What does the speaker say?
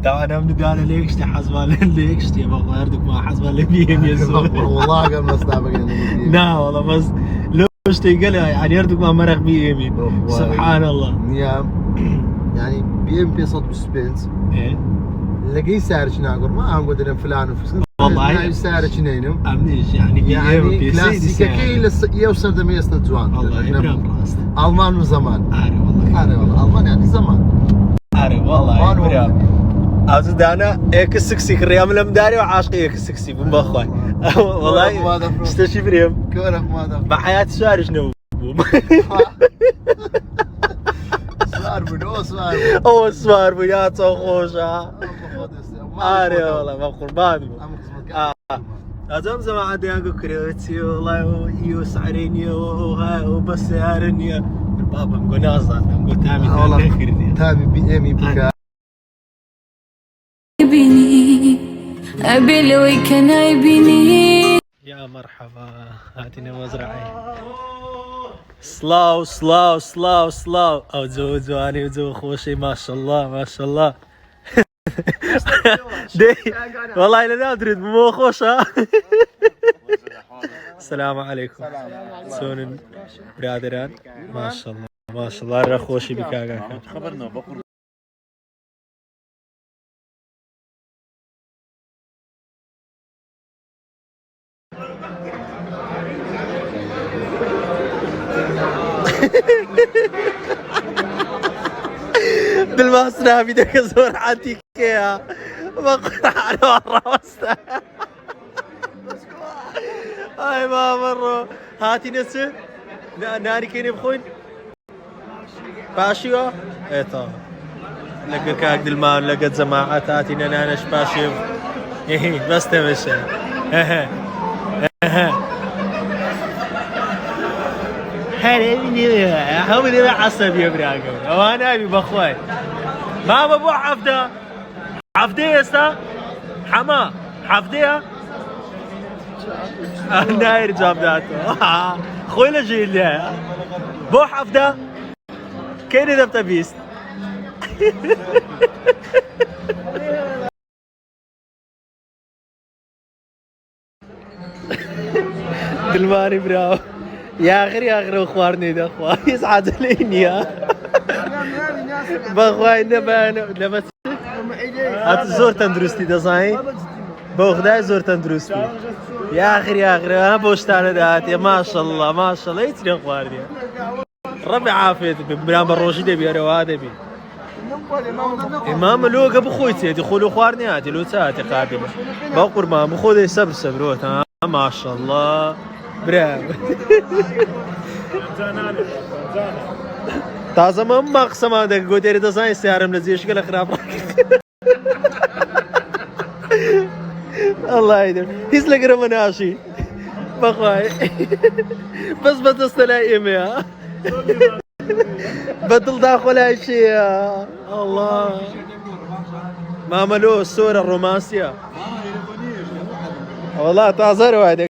طبعا انا من دانا ليكش تحسبان ليكش يا بابا يردك ما حسبان لي بيهم يا زلمه والله قبل ما استعبق لا والله بس لو اشتيقلها يعني يردك ما مرق بيهم سبحان الله يعني بيم بي صوت بسبنس ايه لقي سعر شناقر ما هم قدرنا فلان وفلان والله سعر شنينم امنيش يعني كلاسيكا كي يوصل دم يسند جوان والله ابراهيم راست المان من زمان عارف والله المان يعني زمان عارف والله ابراهيم عاوز انا اكس سكسي كريام المداري وعاشقي اكس سكسي من بخوي والله استشي بريم كونك ماذا بحياتي سؤال شنو سوار بدو سوار او سوار بيا خوشا عارف والله ما قربان لازم زمان عادي اقول كريوتي والله يسعرني وبس يارني بابا نقول ناصر نقول تامي بي بك أبي لو كان يبيني يا مرحبا هاتنا مزرعي سلاو سلاو سلاو سلاو او زواني وزو خوشي ما شاء الله ما شاء الله دي والله لا ادري مو خوشة السلام عليكم سون برادران ما شاء الله ما شاء الله رخوشي بكاغا خبرنا بقر بالمصنع بدك ازور عندك اياها بقول على مرة وسطها هاي ما مرة هاتي نسر ناري كيني بخوين باشيو ايه طبعا لقى كاك دلمان لقت زماعات هاتينا نانش باشيو ايه بس تمشي هو اللي عصبي يا براقم وانا ابي بخوي ما ببوع حفده حفده يستا حما حفده ناير جاب داتو خوي لجيل لها بو حفده كاين اذا بتبيست دلماني براو يا اخي اخوارني ده اخوار يسعد ليني يا بخواي لما هات زور تندرستي ده صحيح بوخداي زور تندرستي يا اخي انا بوشتانه دات يا ما شاء الله ما شاء الله يتني اخوارني ربي عافيت بنام الروشي دبي انا هذا بي امام لو ابو خويتي دخلوا اخوارني هاتي لو ساعتي قابله بقر ما خذ صبر ما شاء الله برافو تازه ما مقسم هذا قدرت تصنع سيارم لزيش كله خراب الله يديم هيس لك رمناشي بخواي بس بتستلاقي يا بدل داخل هاي شيء الله ما عملوه الصورة الرومانسية والله تعذروا هذا